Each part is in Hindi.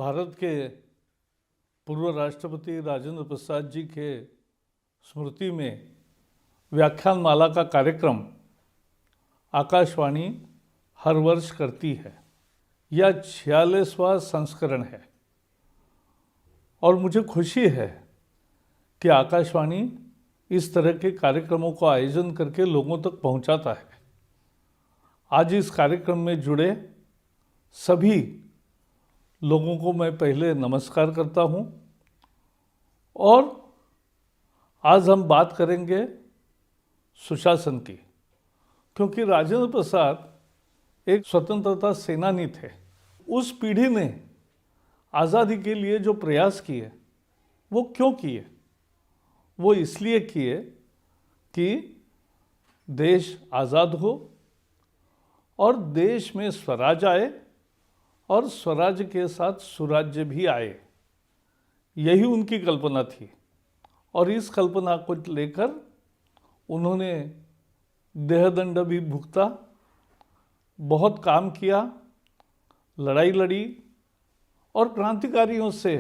भारत के पूर्व राष्ट्रपति राजेंद्र प्रसाद जी के स्मृति में व्याख्यान माला का कार्यक्रम आकाशवाणी हर वर्ष करती है। यह 46वां संस्करण है और मुझे खुशी है कि आकाशवाणी इस तरह के कार्यक्रमों का आयोजन करके लोगों तक पहुंचाता है। आज इस कार्यक्रम में जुड़े सभी लोगों को मैं पहले नमस्कार करता हूं और आज हम बात करेंगे सुशासन की, क्योंकि राजेंद्र प्रसाद एक स्वतंत्रता सेनानी थे। उस पीढ़ी ने आज़ादी के लिए जो प्रयास किए वो क्यों किए? वो इसलिए किए कि देश आज़ाद हो और देश में स्वराज आए और स्वराज के साथ सुराज्य भी आए। यही उनकी कल्पना थी और इस कल्पना को लेकर उन्होंने देहदंड भी भुगता, बहुत काम किया, लड़ाई लड़ी और क्रांतिकारियों से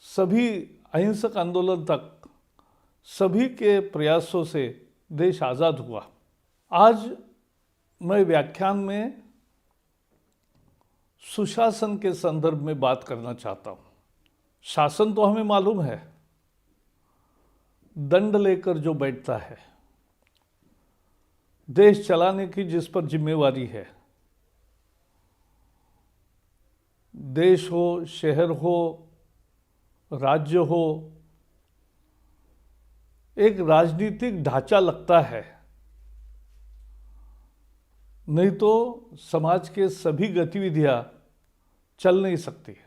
सभी अहिंसक आंदोलन तक सभी के प्रयासों से देश आज़ाद हुआ। आज मैं व्याख्यान में सुशासन के संदर्भ में बात करना चाहता हूँ। शासन तो हमें मालूम है, दंड लेकर जो बैठता है, देश चलाने की जिस पर जिम्मेवारी है, देश हो, शहर हो, राज्य हो, एक राजनीतिक ढांचा लगता है, नहीं तो समाज के सभी गतिविधियां चल नहीं सकती है।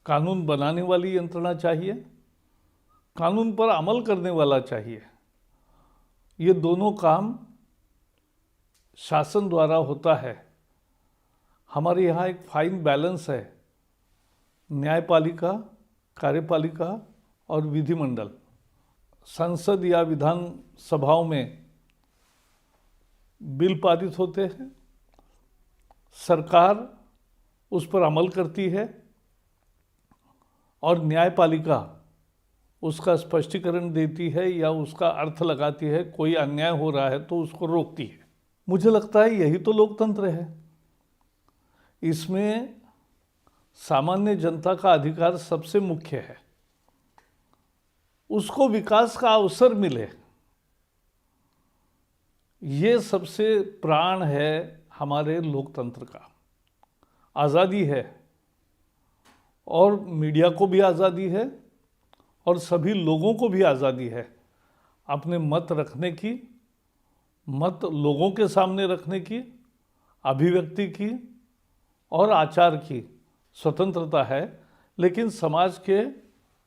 कानून बनाने वाली यंत्रणा चाहिए, कानून पर अमल करने वाला चाहिए। ये दोनों काम शासन द्वारा होता है। हमारे यहाँ एक फाइन बैलेंस है, न्यायपालिका, कार्यपालिका और विधिमंडल। संसद या विधान सभाओं में बिल पारित होते हैं, सरकार उस पर अमल करती है और न्यायपालिका उसका स्पष्टीकरण देती है या उसका अर्थ लगाती है। कोई अन्याय हो रहा है तो उसको रोकती है। मुझे लगता है यही तो लोकतंत्र है। इसमें सामान्य जनता का अधिकार सबसे मुख्य है, उसको विकास का अवसर मिले, ये सबसे प्राण है हमारे लोकतंत्र का। आज़ादी है और मीडिया को भी आज़ादी है और सभी लोगों को भी आज़ादी है अपने मत रखने की, मत लोगों के सामने रखने की, अभिव्यक्ति की और आचार की स्वतंत्रता है। लेकिन समाज के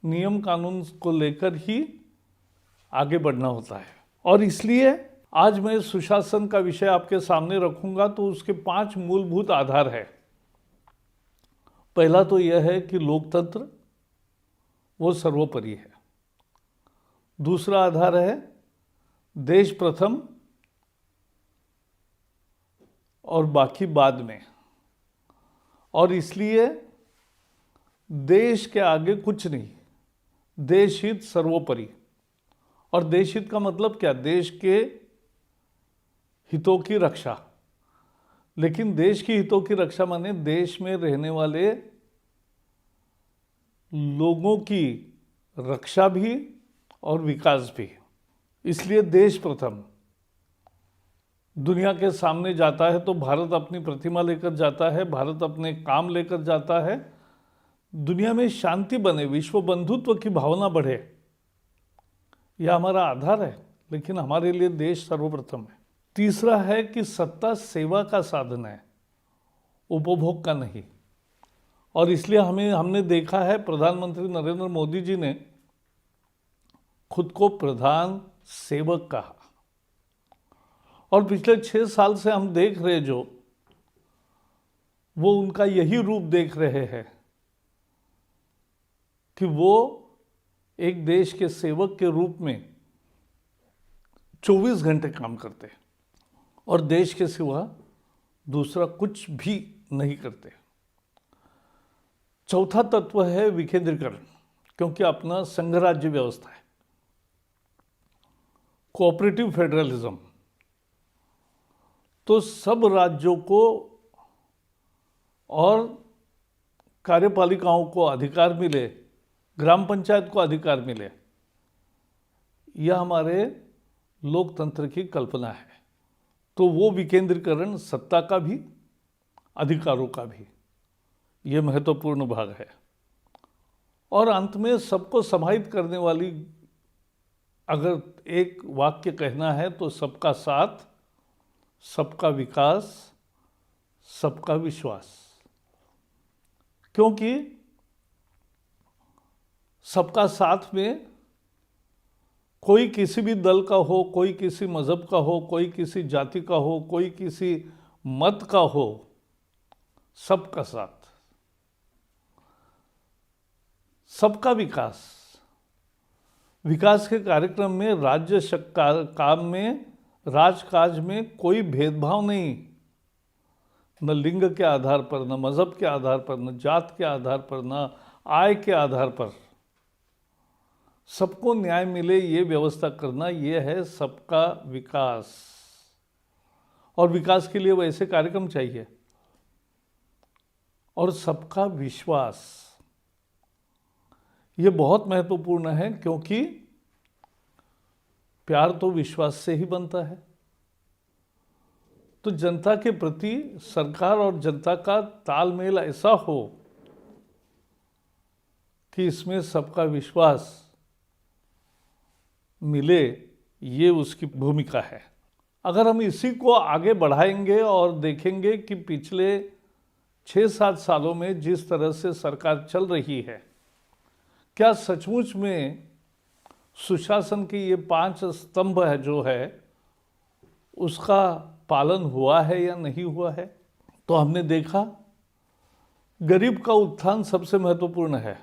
नियम कानून को लेकर ही आगे बढ़ना होता है। और इसलिए आज मैं सुशासन का विषय आपके सामने रखूंगा तो उसके 5 मूलभूत आधार है। पहला तो यह है कि लोकतंत्र वो सर्वोपरि है। दूसरा आधार है देश प्रथम और बाकी बाद में, और इसलिए देश के आगे कुछ नहीं, देश हित सर्वोपरि। और देश हित का मतलब क्या? देश के हितों की रक्षा। लेकिन देश की हितों की रक्षा माने देश में रहने वाले लोगों की रक्षा भी और विकास भी। इसलिए देश प्रथम। दुनिया के सामने जाता है तो भारत अपनी प्रतिमा लेकर जाता है, भारत अपने काम लेकर जाता है। दुनिया में शांति बने, विश्व बंधुत्व की भावना बढ़े, यह हमारा आधार है। लेकिन हमारे लिए देश सर्वप्रथम है। तीसरा है कि सत्ता सेवा का साधन है, उपभोग का नहीं। और इसलिए हमने देखा है प्रधानमंत्री नरेंद्र मोदी जी ने खुद को प्रधान सेवक कहा। और पिछले 6 साल से हम देख रहे जो वो उनका यही रूप देख रहे हैं कि वो एक देश के सेवक के रूप में 24 घंटे काम करते और देश के सिवा दूसरा कुछ भी नहीं करते। चौथा तत्व है विकेंद्रीकरण, क्योंकि अपना संघ राज्य व्यवस्था है, कोऑपरेटिव फेडरलिज्म। तो सब राज्यों को और कार्यपालिकाओं को अधिकार मिले, ग्राम पंचायत को अधिकार मिले, यह हमारे लोकतंत्र की कल्पना है। तो वो विकेंद्रीकरण सत्ता का भी, अधिकारों का भी, ये महत्वपूर्ण भाग है। और अंत में सबको समाहित करने वाली अगर एक वाक्य कहना है तो सबका साथ, सबका विकास, सबका विश्वास। क्योंकि सबका साथ में कोई किसी भी दल का हो, कोई किसी मजहब का हो, कोई किसी जाति का हो, कोई किसी मत का हो, सबका साथ, सबका विकास। विकास के कार्यक्रम में राज्य काम में, राजकाज में कोई भेदभाव नहीं, न लिंग के आधार पर, न मजहब के आधार पर, न जात के आधार पर, न आय के आधार पर, सबको न्याय मिले ये व्यवस्था करना, ये है सबका विकास। और विकास के लिए वैसे कार्यक्रम चाहिए। और सबका विश्वास, ये बहुत महत्वपूर्ण है, क्योंकि प्यार तो विश्वास से ही बनता है। तो जनता के प्रति सरकार और जनता का तालमेल ऐसा हो कि इसमें सबका विश्वास मिले, ये उसकी भूमिका है। अगर हम इसी को आगे बढ़ाएंगे और देखेंगे कि पिछले 6-7 सालों में जिस तरह से सरकार चल रही है, क्या सचमुच में सुशासन की ये 5 स्तंभ है जो है उसका पालन हुआ है या नहीं हुआ है? तो हमने देखा गरीब का उत्थान सबसे महत्वपूर्ण है।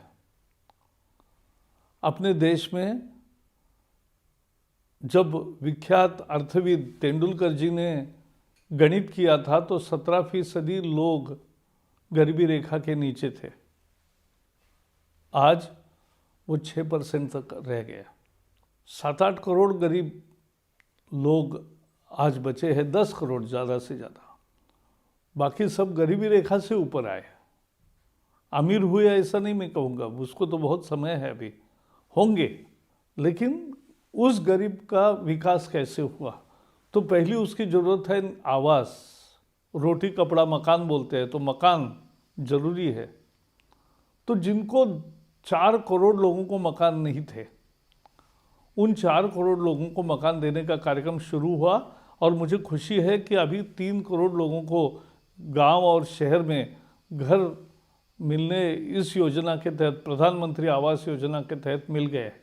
अपने देश में जब विख्यात अर्थविद तेंदुलकर जी ने गणित किया था तो 17% लोग गरीबी रेखा के नीचे थे। आज वो 6% तक रह गया। 7-8 करोड़ गरीब लोग आज बचे हैं, 10 करोड़ ज़्यादा से ज़्यादा। बाकी सब गरीबी रेखा से ऊपर आए, अमीर हुए ऐसा नहीं मैं कहूँगा, उसको तो बहुत समय है, अभी होंगे। लेकिन उस गरीब का विकास कैसे हुआ? तो पहली उसकी ज़रूरत है आवास, रोटी कपड़ा मकान बोलते हैं, तो मकान जरूरी है। तो जिनको 4 करोड़ लोगों को मकान नहीं थे, उन 4 करोड़ लोगों को मकान देने का कार्यक्रम शुरू हुआ। और मुझे खुशी है कि अभी 3 करोड़ लोगों को गांव और शहर में घर मिलने इस योजना के तहत, प्रधानमंत्री आवास योजना के तहत मिल गए हैं।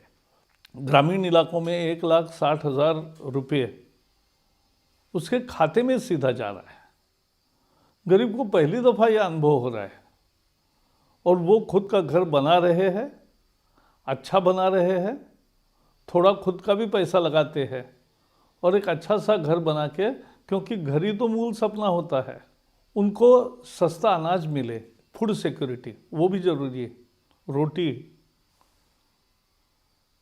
ग्रामीण इलाकों में 1,60,000 रुपये उसके खाते में सीधा जा रहा है। गरीब को पहली दफ़ा यह अनुभव हो रहा है। और वो खुद का घर बना रहे हैं, अच्छा बना रहे हैं, थोड़ा खुद का भी पैसा लगाते हैं और एक अच्छा सा घर बना के, क्योंकि घर ही तो मूल सपना होता है। उनको सस्ता अनाज मिले, फूड सिक्योरिटी, वो भी ज़रूरी है, रोटी।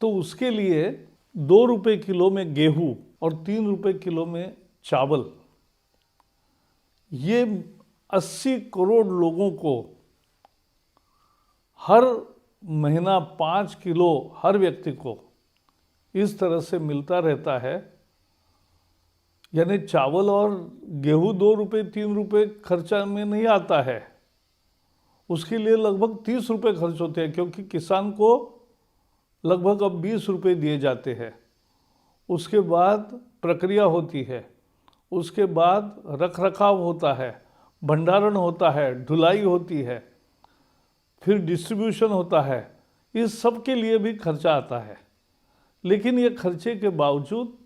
तो उसके लिए 2 रुपये किलो में गेहूँ और 3 रुपये किलो में चावल, ये 80 करोड़ लोगों को हर महीना 5 किलो हर व्यक्ति को इस तरह से मिलता रहता है। यानी चावल और गेहूँ 2 रुपये 3 रुपये खर्चा में नहीं आता है, उसके लिए लगभग 30 रुपये खर्च होते हैं, क्योंकि किसान को लगभग अब 20 रुपये दिए जाते हैं। उसके बाद प्रक्रिया होती है, उसके बाद रख रखाव होता है, भंडारण होता है, ढुलाई होती है, फिर डिस्ट्रीब्यूशन होता है। इस सब के लिए भी खर्चा आता है। लेकिन ये खर्चे के बावजूद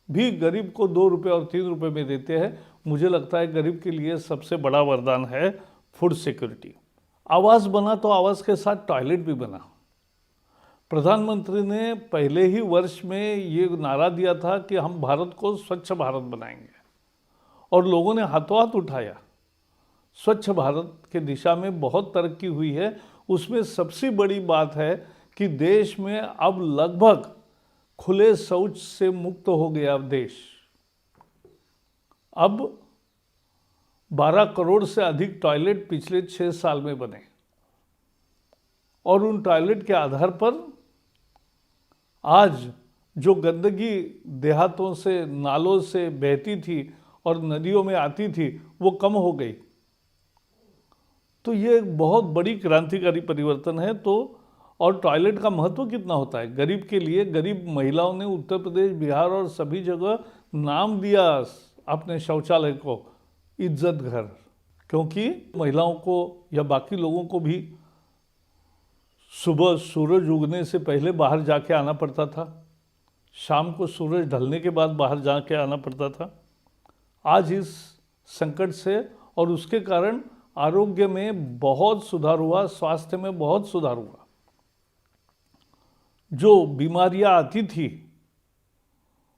भी गरीब को 2 रुपये और 3 रुपये में देते हैं। मुझे लगता है गरीब के लिए सबसे बड़ा वरदान है फूड सिक्योरिटी। आवास बना तो आवास के साथ टॉयलेट भी बना। प्रधानमंत्री ने पहले ही वर्ष में ये नारा दिया था कि हम भारत को स्वच्छ भारत बनाएंगे, और लोगों ने हाथों हाथ उठाया। स्वच्छ भारत के दिशा में बहुत तरक्की हुई है। उसमें सबसे बड़ी बात है कि देश में अब लगभग खुले शौच से मुक्त हो गया देश। अब 12 करोड़ से अधिक टॉयलेट पिछले 6 साल में बने और उन टॉयलेट के आधार पर आज जो गंदगी देहातों से, नालों से बहती थी और नदियों में आती थी, वो कम हो गई। तो ये एक बहुत बड़ी क्रांतिकारी परिवर्तन है। तो और टॉयलेट का महत्व कितना होता है गरीब के लिए। गरीब महिलाओं ने उत्तर प्रदेश, बिहार और सभी जगह नाम दिया अपने शौचालय को इज्जत घर, क्योंकि महिलाओं को या बाकी लोगों को भी सुबह सूरज उगने से पहले बाहर जाके आना पड़ता था, शाम को सूरज ढलने के बाद बाहर जाके आना पड़ता था। आज इस संकट से और उसके कारण आरोग्य में बहुत सुधार हुआ, स्वास्थ्य में बहुत सुधार हुआ। जो बीमारियां आती थी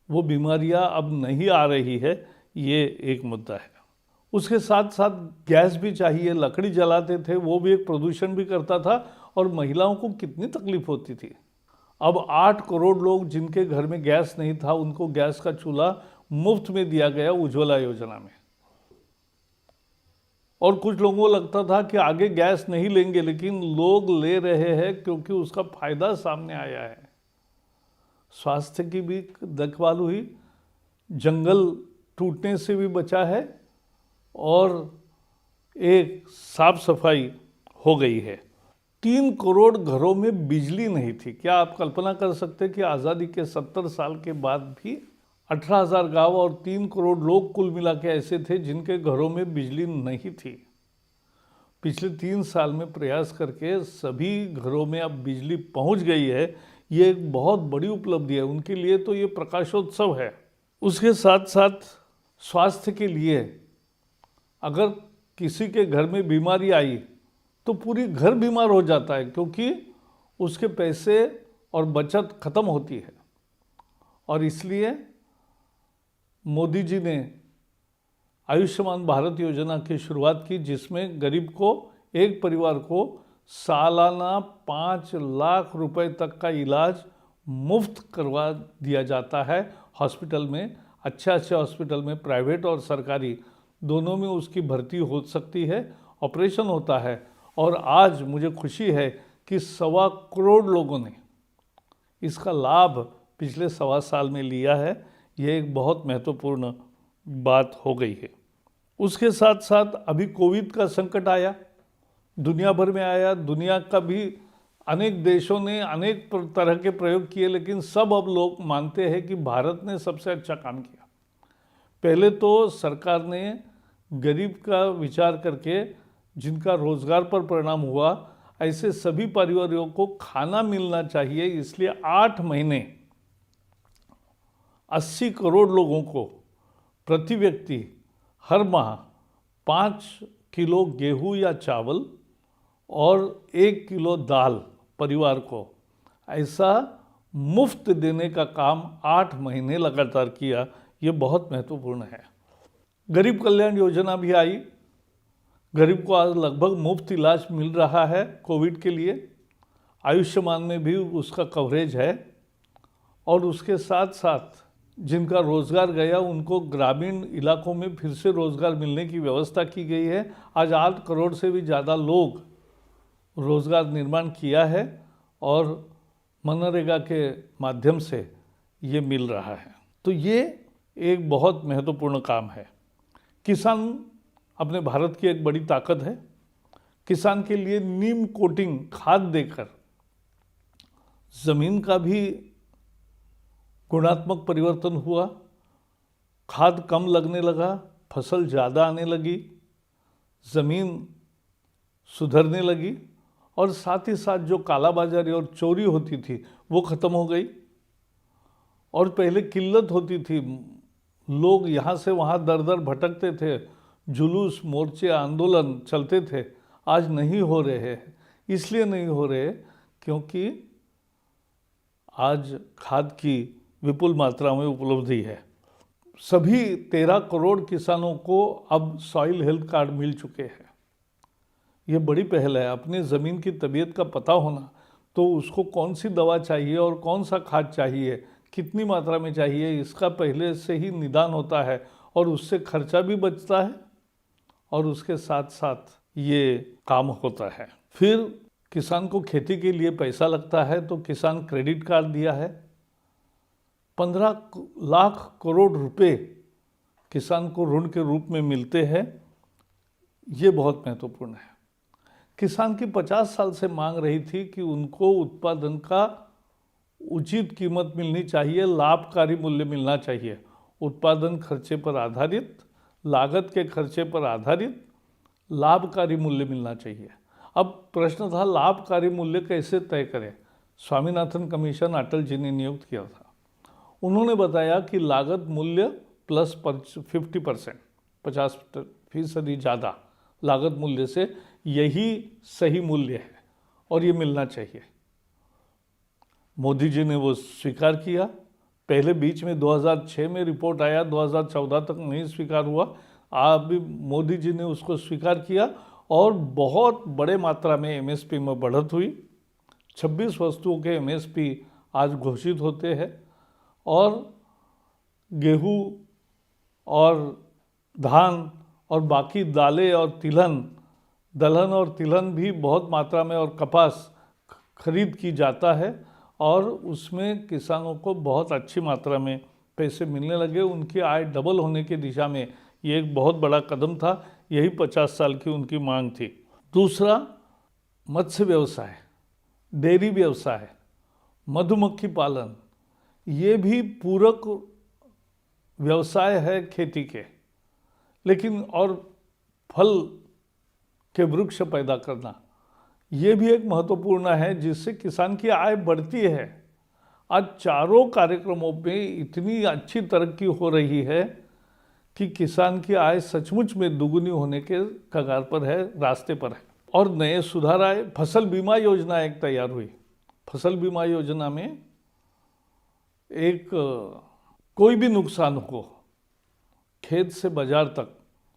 वो बीमारियां अब नहीं आ रही है, ये एक मुद्दा है। उसके साथ साथ गैस भी चाहिए। लकड़ी जलाते थे, वो भी एक प्रदूषण भी करता था और महिलाओं को कितनी तकलीफ होती थी। अब 8 करोड़ लोग जिनके घर में गैस नहीं था, उनको गैस का चूल्हा मुफ्त में दिया गया उज्ज्वला योजना में। और कुछ लोगों को लगता था कि आगे गैस नहीं लेंगे, लेकिन लोग ले रहे हैं क्योंकि उसका फायदा सामने आया है। स्वास्थ्य की भी देखभाल हुई, जंगल टूटने से भी बचा है और एक साफ सफाई हो गई है। 3 करोड़ घरों में बिजली नहीं थी। क्या आप कल्पना कर सकते कि आज़ादी के 70 साल के बाद भी 18,000 गांव और 3 करोड़ लोग कुल मिला के ऐसे थे जिनके घरों में बिजली नहीं थी। पिछले 3 साल में प्रयास करके सभी घरों में अब बिजली पहुंच गई है। ये एक बहुत बड़ी उपलब्धि है उनके लिए, तो ये प्रकाशोत्सव है। उसके साथ साथ स्वास्थ्य के लिए अगर किसी के घर में बीमारी आई तो पूरी घर बीमार हो जाता है, क्योंकि उसके पैसे और बचत खत्म होती है। और इसलिए मोदी जी ने आयुष्मान भारत योजना की शुरुआत की, जिसमें गरीब को, एक परिवार को सालाना 5 लाख रुपए तक का इलाज मुफ्त करवा दिया जाता है हॉस्पिटल में। अच्छे हॉस्पिटल में, प्राइवेट और सरकारी दोनों में उसकी भर्ती हो सकती है, ऑपरेशन होता है। और आज मुझे खुशी है कि 1.25 करोड़ लोगों ने इसका लाभ पिछले 1.25 साल में लिया है। ये एक बहुत महत्वपूर्ण बात हो गई है। उसके साथ साथ अभी कोविड का संकट आया, दुनिया भर में आया। दुनिया का भी अनेक देशों ने अनेक तरह के प्रयोग किए, लेकिन सब अब लोग मानते हैं कि भारत ने सबसे अच्छा काम किया। पहले तो सरकार ने गरीब का विचार करके, जिनका रोजगार पर परिणाम हुआ, ऐसे सभी परिवारों को खाना मिलना चाहिए, इसलिए 8 महीने 80 करोड़ लोगों को प्रति व्यक्ति हर माह 5 किलो गेहूं या चावल और 1 किलो दाल परिवार को ऐसा मुफ्त देने का काम 8 महीने लगातार किया। ये बहुत महत्वपूर्ण है। गरीब कल्याण योजना भी आई। गरीब को आज लगभग मुफ्त इलाज मिल रहा है कोविड के लिए। आयुष्मान में भी उसका कवरेज है। और उसके साथ साथ जिनका रोजगार गया उनको ग्रामीण इलाकों में फिर से रोजगार मिलने की व्यवस्था की गई है। आज 8 करोड़ से भी ज़्यादा लोग रोजगार निर्माण किया है और मनरेगा के माध्यम से ये मिल रहा है। तो ये एक बहुत महत्वपूर्ण काम है। किसान अपने भारत की एक बड़ी ताकत है। किसान के लिए नीम कोटिंग खाद देकर जमीन का भी गुणात्मक परिवर्तन हुआ। खाद कम लगने लगा, फसल ज़्यादा आने लगी, ज़मीन सुधरने लगी और साथ ही साथ जो कालाबाजारी और चोरी होती थी वो ख़त्म हो गई। और पहले किल्लत होती थी, लोग यहाँ से वहाँ दर दर भटकते थे, जुलूस, मोर्चे, आंदोलन चलते थे। आज नहीं हो रहे हैं। इसलिए नहीं हो रहे क्योंकि आज खाद की विपुल मात्रा में उपलब्धि है। सभी 13 करोड़ किसानों को अब सॉइल हेल्थ कार्ड मिल चुके हैं। ये बड़ी पहल है। अपनी ज़मीन की तबीयत का पता होना, तो उसको कौन सी दवा चाहिए और कौन सा खाद चाहिए, कितनी मात्रा में चाहिए, इसका पहले से ही निदान होता है और उससे खर्चा भी बचता है और उसके साथ साथ ये काम होता है। फिर किसान को खेती के लिए पैसा लगता है, तो किसान क्रेडिट कार्ड दिया है। 15 लाख करोड़ रुपए किसान को ऋण के रूप में मिलते हैं। ये बहुत महत्वपूर्ण है। किसान की 50 साल से मांग रही थी कि उनको उत्पादन का उचित कीमत मिलनी चाहिए, लाभकारी मूल्य मिलना चाहिए। उत्पादन खर्चे पर आधारित, लागत के खर्चे पर आधारित लाभकारी मूल्य मिलना चाहिए। अब प्रश्न था लाभकारी मूल्य कैसे तय करें। स्वामीनाथन कमीशन अटल जी ने नियुक्त किया था। उन्होंने बताया कि लागत मूल्य प्लस 50%, 50% ज़्यादा लागत मूल्य से यही सही मूल्य है और ये मिलना चाहिए। मोदी जी ने वो स्वीकार किया। पहले बीच में 2006 में रिपोर्ट आया, 2014 तक नहीं स्वीकार हुआ। अभी मोदी जी ने उसको स्वीकार किया और बहुत बड़े मात्रा में एमएसपी में बढ़त हुई। 26 वस्तुओं के एमएसपी आज घोषित होते हैं और गेहूँ और धान और बाकी दालें और दलहन और तिलहन भी बहुत मात्रा में और कपास खरीद की जाता है और उसमें किसानों को बहुत अच्छी मात्रा में पैसे मिलने लगे। उनकी आय डबल होने की दिशा में ये एक बहुत बड़ा कदम था। यही 50 साल की उनकी मांग थी। दूसरा, मत्स्य व्यवसाय, डेयरी व्यवसाय, मधुमक्खी पालन, ये भी पूरक व्यवसाय है खेती के। लेकिन और फल के वृक्ष पैदा करना, ये भी एक महत्वपूर्ण है जिससे किसान की आय बढ़ती है। आज चारों कार्यक्रमों में इतनी अच्छी तरक्की हो रही है कि किसान की आय सचमुच में दुगुनी होने के कगार पर है, रास्ते पर है। और नए सुधार आए। फसल बीमा योजना एक तैयार हुई। फसल बीमा योजना में एक कोई भी नुकसान हो, खेत से बाजार तक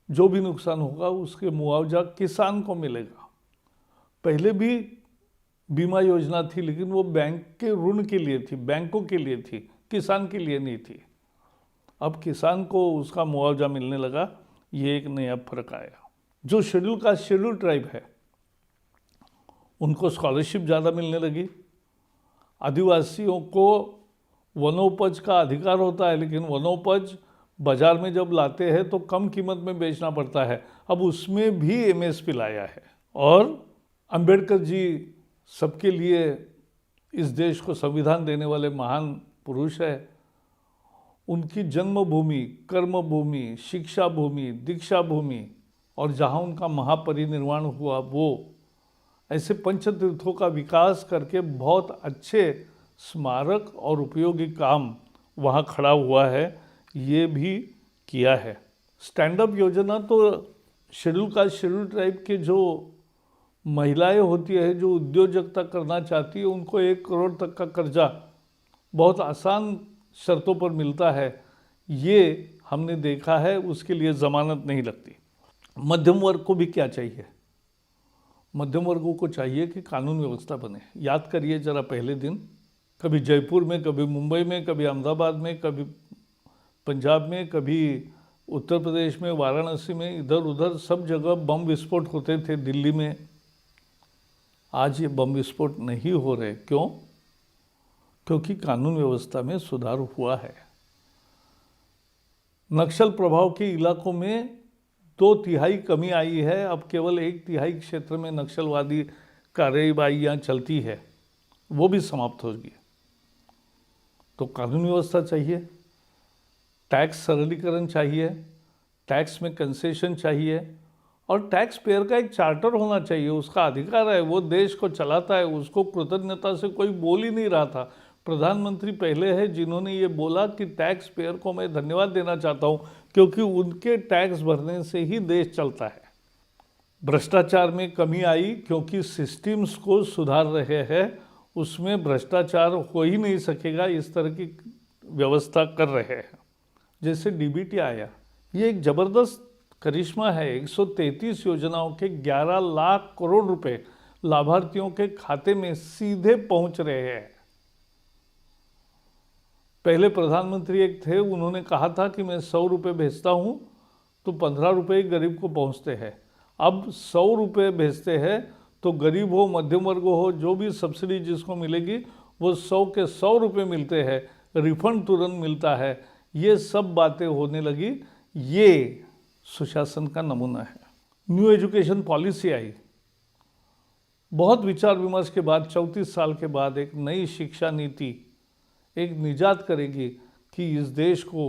जो भी नुकसान होगा उसके मुआवजा किसान को मिलेगा। पहले भी बीमा योजना थी लेकिन वो बैंक के ऋण के लिए थी, बैंकों के लिए थी, किसान के लिए नहीं थी। अब किसान को उसका मुआवजा मिलने लगा। ये एक नया फर्क आया। जो शेड्यूल ट्राइब है उनको स्कॉलरशिप ज़्यादा मिलने लगी। आदिवासियों को वनोपज का अधिकार होता है, लेकिन वनोपज बाजार में जब लाते हैं तो कम कीमत में बेचना पड़ता है। अब उसमें भी एमएसपी लाया है। और अंबेडकर जी सबके लिए इस देश को संविधान देने वाले महान पुरुष है। उनकी जन्मभूमि, कर्मभूमि, शिक्षा भूमि, दीक्षा भूमि और जहाँ उनका महापरिनिर्वाण हुआ, वो ऐसे पंचतीर्थों का विकास करके बहुत अच्छे स्मारक और उपयोगी काम वहाँ खड़ा हुआ है। ये भी किया है। स्टैंड अप योजना तो शेड्यूल ट्राइब के जो महिलाएं होती है जो उद्योजकता करना चाहती है उनको 1 करोड़ तक का कर्जा बहुत आसान शर्तों पर मिलता है। ये हमने देखा है, उसके लिए ज़मानत नहीं लगती। मध्यम वर्ग को भी क्या चाहिए? मध्यम वर्गों को चाहिए कि कानून व्यवस्था बने। याद करिए जरा, पहले दिन कभी जयपुर में, कभी मुंबई में, कभी अहमदाबाद में, कभी पंजाब में, कभी उत्तर प्रदेश में, वाराणसी में, इधर उधर सब जगह बम विस्फोट होते थे। दिल्ली में आज ये बम विस्फोट नहीं हो रहे। क्यों? क्योंकि कानून व्यवस्था में सुधार हुआ है। नक्सल प्रभाव के इलाकों में 2/3 कमी आई है। अब केवल 1/3 क्षेत्र में नक्सलवादी कार्रवाइयाँ चलती है, वो भी समाप्त होगी। तो कानून व्यवस्था चाहिए, टैक्स सरलीकरण चाहिए, टैक्स में कंसेशन चाहिए और टैक्स पेयर का एक चार्टर होना चाहिए। उसका अधिकार है, वो देश को चलाता है, उसको कृतज्ञता से कोई बोल ही नहीं रहा था। प्रधानमंत्री पहले है जिन्होंने ये बोला कि टैक्स पेयर को मैं धन्यवाद देना चाहता हूँ क्योंकि उनके टैक्स भरने से ही देश चलता है। भ्रष्टाचार में कमी आई क्योंकि सिस्टम्स को सुधार रहे हैं, उसमें भ्रष्टाचार हो ही नहीं सकेगा, इस तरह की व्यवस्था कर रहे हैं। जैसे डीबीटी आया, ये एक ज़बरदस्त करिश्मा है। 133 योजनाओं के 11 लाख करोड़ रुपए लाभार्थियों के खाते में सीधे पहुंच रहे हैं। पहले प्रधानमंत्री एक थे, उन्होंने कहा था कि मैं 100 रुपये भेजता हूं तो 15 रुपये ही गरीब को पहुंचते हैं। अब 100 रुपये भेजते हैं तो गरीब हो, मध्यम वर्ग हो, जो भी सब्सिडी जिसको मिलेगी वो 100 के 100 रुपये मिलते हैं, रिफंड तुरंत मिलता है। ये सब बातें होने लगी। ये सुशासन का नमूना है। न्यू एजुकेशन पॉलिसी आई। बहुत विचार विमर्श के बाद 34 साल के बाद एक नई शिक्षा नीति एक निजात करेगी कि इस देश को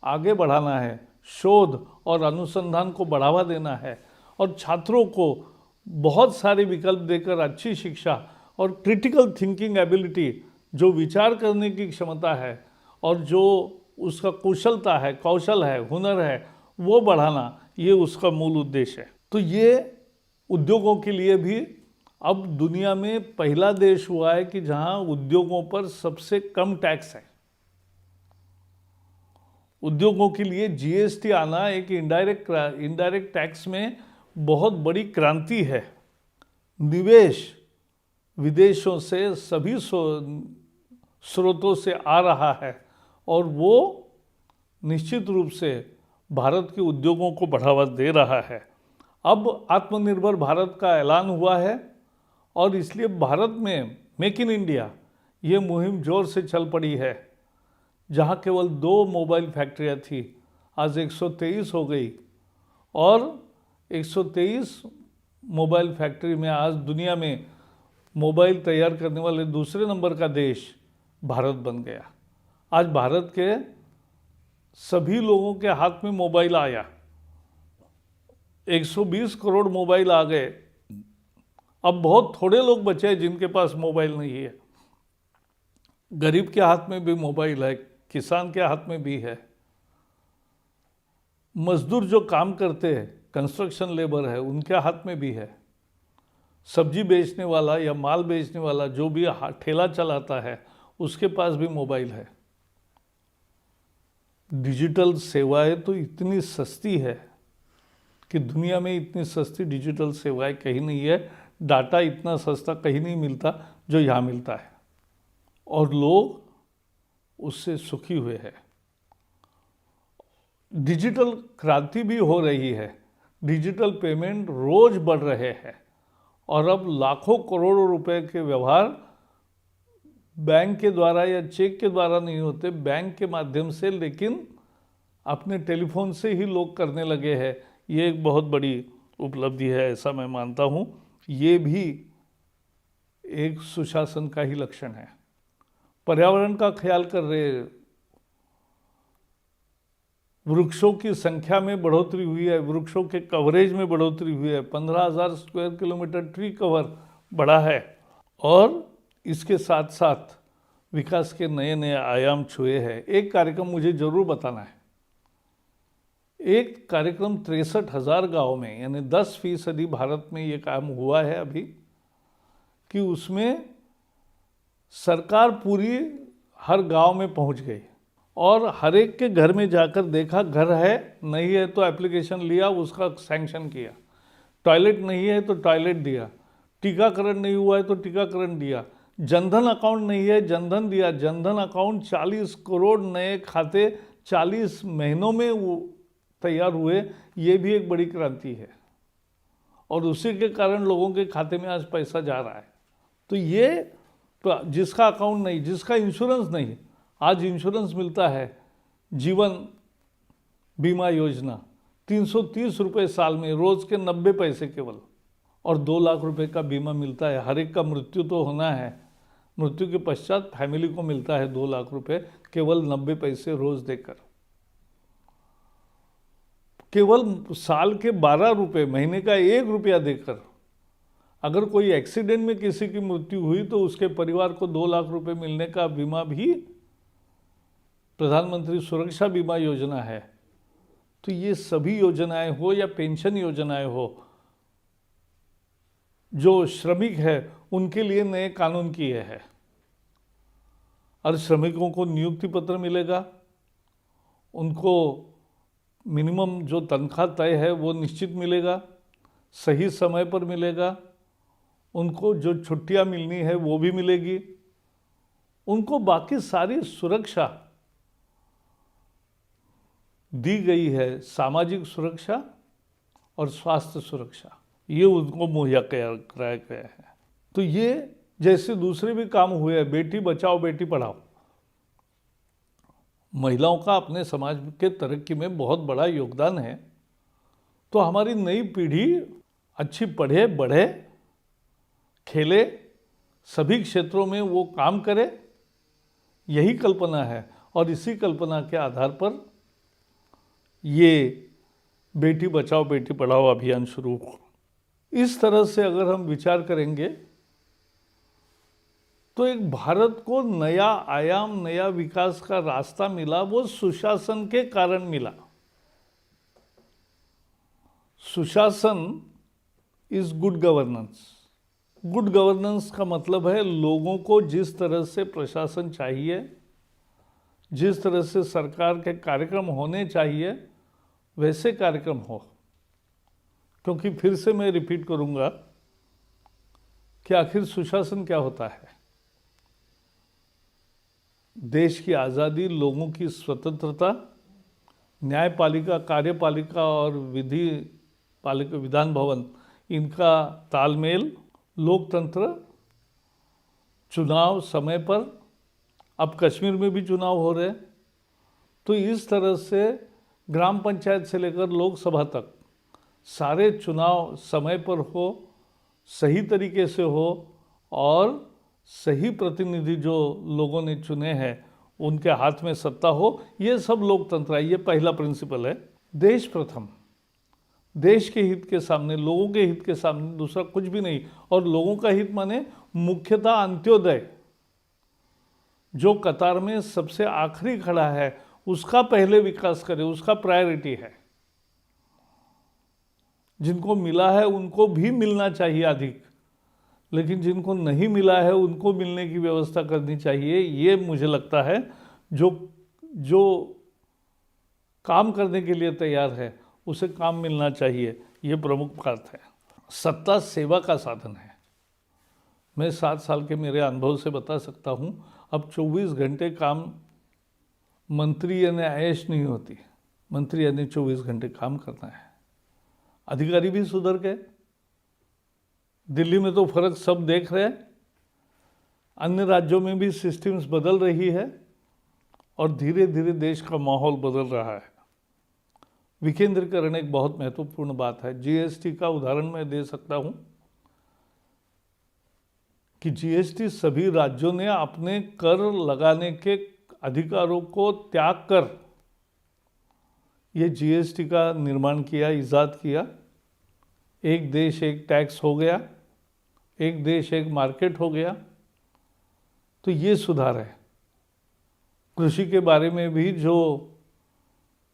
आगे बढ़ाना है, शोध और अनुसंधान को बढ़ावा देना है और छात्रों को बहुत सारे विकल्प देकर अच्छी शिक्षा और क्रिटिकल थिंकिंग एबिलिटी, जो विचार करने की क्षमता है और जो उसका कुशलता है, कौशल है, हुनर है, वो बढ़ाना, ये उसका मूल उद्देश्य है। तो ये उद्योगों के लिए भी अब दुनिया में पहला देश हुआ है कि जहां उद्योगों पर सबसे कम टैक्स है। उद्योगों के लिए जीएसटी आना एक इनडायरेक्ट टैक्स में बहुत बड़ी क्रांति है। निवेश विदेशों से सभी स्रोतों से आ रहा है और वो निश्चित रूप से भारत के उद्योगों को बढ़ावा दे रहा है। अब आत्मनिर्भर भारत का ऐलान हुआ है और इसलिए भारत में मेक इन इंडिया ये मुहिम जोर से चल पड़ी है। जहां केवल 2 मोबाइल फैक्ट्रियां थी, आज 123 हो गई और 123 मोबाइल फैक्ट्री में आज दुनिया में मोबाइल तैयार करने वाले दूसरे नंबर का देश भारत बन गया। आज भारत के सभी लोगों के हाथ में मोबाइल आया। 120 करोड़ मोबाइल आ गए। अब बहुत थोड़े लोग बचे हैं जिनके पास मोबाइल नहीं है। गरीब के हाथ में भी मोबाइल है, किसान के हाथ में भी है। मजदूर जो काम करते हैं, कंस्ट्रक्शन लेबर है, उनके हाथ में भी है। सब्जी बेचने वाला या माल बेचने वाला जो भी ठेला चलाता है, उसके पास भी मोबाइल है। डिजिटल सेवाएं तो इतनी सस्ती है कि दुनिया में इतनी सस्ती डिजिटल सेवाएं कहीं नहीं है। डाटा इतना सस्ता कहीं नहीं मिलता जो यहाँ मिलता है और लोग उससे सुखी हुए हैं। डिजिटल क्रांति भी हो रही है। डिजिटल पेमेंट रोज बढ़ रहे हैं और अब लाखों करोड़ों रुपए के व्यवहार बैंक के द्वारा या चेक के द्वारा नहीं होते, बैंक के माध्यम से, लेकिन अपने टेलीफोन से ही लोग करने लगे हैं। ये एक बहुत बड़ी उपलब्धि है, ऐसा मैं मानता हूँ। ये भी एक सुशासन का ही लक्षण है। पर्यावरण का ख्याल कर रहे, वृक्षों की संख्या में बढ़ोतरी हुई है, वृक्षों के कवरेज में बढ़ोतरी हुई है। 15,000 स्क्वायर किलोमीटर ट्री कवर बढ़ा है और इसके साथ साथ विकास के नए नए आयाम छुए हैं। एक कार्यक्रम मुझे जरूर बताना है। एक कार्यक्रम 63,000 गाँव में, यानी 10% भारत में ये काम हुआ है अभी, कि उसमें सरकार पूरी हर गांव में पहुंच गई और हर एक के घर में जाकर देखा, घर है नहीं है तो एप्लीकेशन लिया, उसका सैंक्शन किया। टॉयलेट नहीं है तो टॉयलेट दिया। टीकाकरण नहीं हुआ है तो टीकाकरण दिया। जनधन अकाउंट नहीं है, जनधन दिया। जनधन अकाउंट 40 करोड़ नए खाते 40 महीनों में तैयार हुए। ये भी एक बड़ी क्रांति है और उसी के कारण लोगों के खाते में आज पैसा जा रहा है। तो ये जिसका अकाउंट नहीं, जिसका इंश्योरेंस नहीं, आज इंश्योरेंस मिलता है। जीवन बीमा योजना 330 रुपये साल में, रोज के 90 पैसे केवल, और 2 लाख रुपए का बीमा मिलता है। हर एक का मृत्यु तो होना है, मृत्यु के पश्चात फैमिली को मिलता है 2 लाख रुपए केवल 90 पैसे रोज देकर। केवल साल के 12 रुपये, महीने का 1 रुपया देकर अगर कोई एक्सीडेंट में किसी की मृत्यु हुई तो उसके परिवार को 2 लाख रुपए मिलने का बीमा भी प्रधानमंत्री सुरक्षा बीमा योजना है। तो ये सभी योजनाएं हो या पेंशन योजनाएं हो, जो श्रमिक है उनके लिए नए कानून किए हैं। और श्रमिकों को नियुक्ति पत्र मिलेगा, उनको मिनिमम जो तनख्वाह तय है वो निश्चित मिलेगा, सही समय पर मिलेगा, उनको जो छुट्टियां मिलनी है वो भी मिलेगी, उनको बाकी सारी सुरक्षा दी गई है, सामाजिक सुरक्षा और स्वास्थ्य सुरक्षा, ये उनको मुहैया कराया गया है। तो ये जैसे दूसरे भी काम हुए, बेटी बचाओ बेटी पढ़ाओ, महिलाओं का अपने समाज के तरक्की में बहुत बड़ा योगदान है। तो हमारी नई पीढ़ी अच्छी पढ़े, बढ़े, खेले, सभी क्षेत्रों में वो काम करे, यही कल्पना है। और इसी कल्पना के आधार पर ये बेटी बचाओ बेटी पढ़ाओ अभियान शुरू हो। इस तरह से अगर हम विचार करेंगे तो एक भारत को नया आयाम, नया विकास का रास्ता मिला, वो सुशासन के कारण मिला। सुशासन is good governance. Good governance का मतलब है लोगों को जिस तरह से प्रशासन चाहिए, जिस तरह से सरकार के कार्यक्रम होने चाहिए, वैसे कार्यक्रम हो। क्योंकि फिर से मैं रिपीट करूंगा कि आखिर सुशासन क्या होता है। देश की आज़ादी, लोगों की स्वतंत्रता, न्यायपालिका, कार्यपालिका और विधान भवन, इनका तालमेल, लोकतंत्र, चुनाव समय पर, अब कश्मीर में भी चुनाव हो रहे हैं। तो इस तरह से ग्राम पंचायत से लेकर लोकसभा तक सारे चुनाव समय पर हो, सही तरीके से हो और सही प्रतिनिधि जो लोगों ने चुने हैं उनके हाथ में सत्ता हो। ये सब लोकतंत्र है, ये पहला प्रिंसिपल है। देश प्रथम, देश के हित के सामने, लोगों के हित के सामने दूसरा कुछ भी नहीं। और लोगों का हित माने मुख्यतः अंत्योदय, जो कतार में सबसे आखिरी खड़ा है उसका पहले विकास करे, उसका प्रायोरिटी है। जिनको मिला है उनको भी मिलना चाहिए अधिक, लेकिन जिनको नहीं मिला है उनको मिलने की व्यवस्था करनी चाहिए। ये मुझे लगता है जो काम करने के लिए तैयार है उसे काम मिलना चाहिए, ये प्रमुख बात है। सत्ता सेवा का साधन है। मैं 7 साल के मेरे अनुभव से बता सकता हूँ, अब 24 घंटे काम मंत्री यानी ऐश नहीं होती, मंत्री यानी 24 घंटे काम करना है। अधिकारी भी सुधर गए, दिल्ली में तो फर्क सब देख रहे हैं, अन्य राज्यों में भी सिस्टम्स बदल रही है और धीरे धीरे देश का माहौल बदल रहा है। विकेंद्रीकरण एक बहुत महत्वपूर्ण बात है। जीएसटी का उदाहरण मैं दे सकता हूं कि जीएसटी सभी राज्यों ने अपने कर लगाने के अधिकारों को त्याग कर ये जीएसटी का निर्माण किया, इजाद किया। एक देश एक टैक्स हो गया, एक देश एक मार्केट हो गया। तो ये सुधार है। कृषि के बारे में भी जो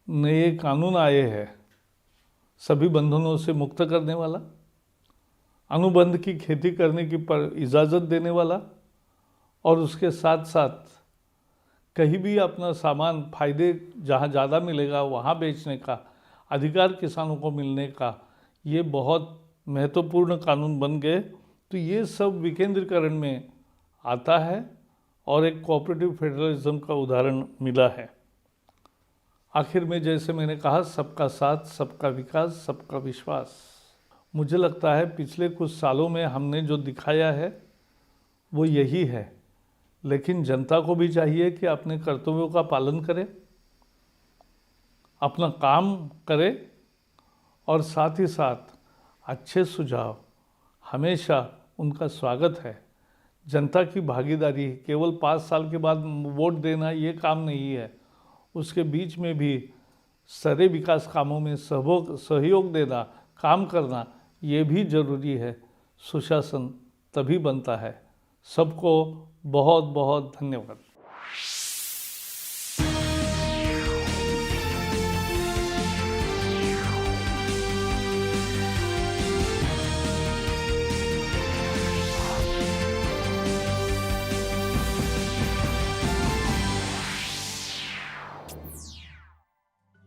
नए कानून आए हैं, सभी बंधनों से मुक्त करने वाला, अनुबंध की खेती करने की इजाज़त देने वाला, और उसके साथ साथ कहीं भी अपना सामान फायदे जहाँ ज़्यादा मिलेगा वहाँ बेचने का अधिकार किसानों को मिलने का, ये बहुत महत्वपूर्ण कानून बन गए। तो ये सब विकेंद्रीकरण में आता है और एक कोऑपरेटिव फेडरलिज्म का उदाहरण मिला है। आखिर में जैसे मैंने कहा, सबका साथ, सबका विकास, सबका विश्वास। मुझे लगता है पिछले कुछ सालों में हमने जो दिखाया है वो यही है, लेकिन जनता को भी चाहिए कि अपने कर्तव्यों का पालन करे, अपना काम करे और साथ ही साथ अच्छे सुझाव, हमेशा उनका स्वागत है। जनता की भागीदारी केवल 5 साल के बाद वोट देना ये काम नहीं है, उसके बीच में भी सारे विकास कामों में सहयोग देना, काम करना, ये भी जरूरी है। सुशासन तभी बनता है। सबको बहुत बहुत धन्यवाद।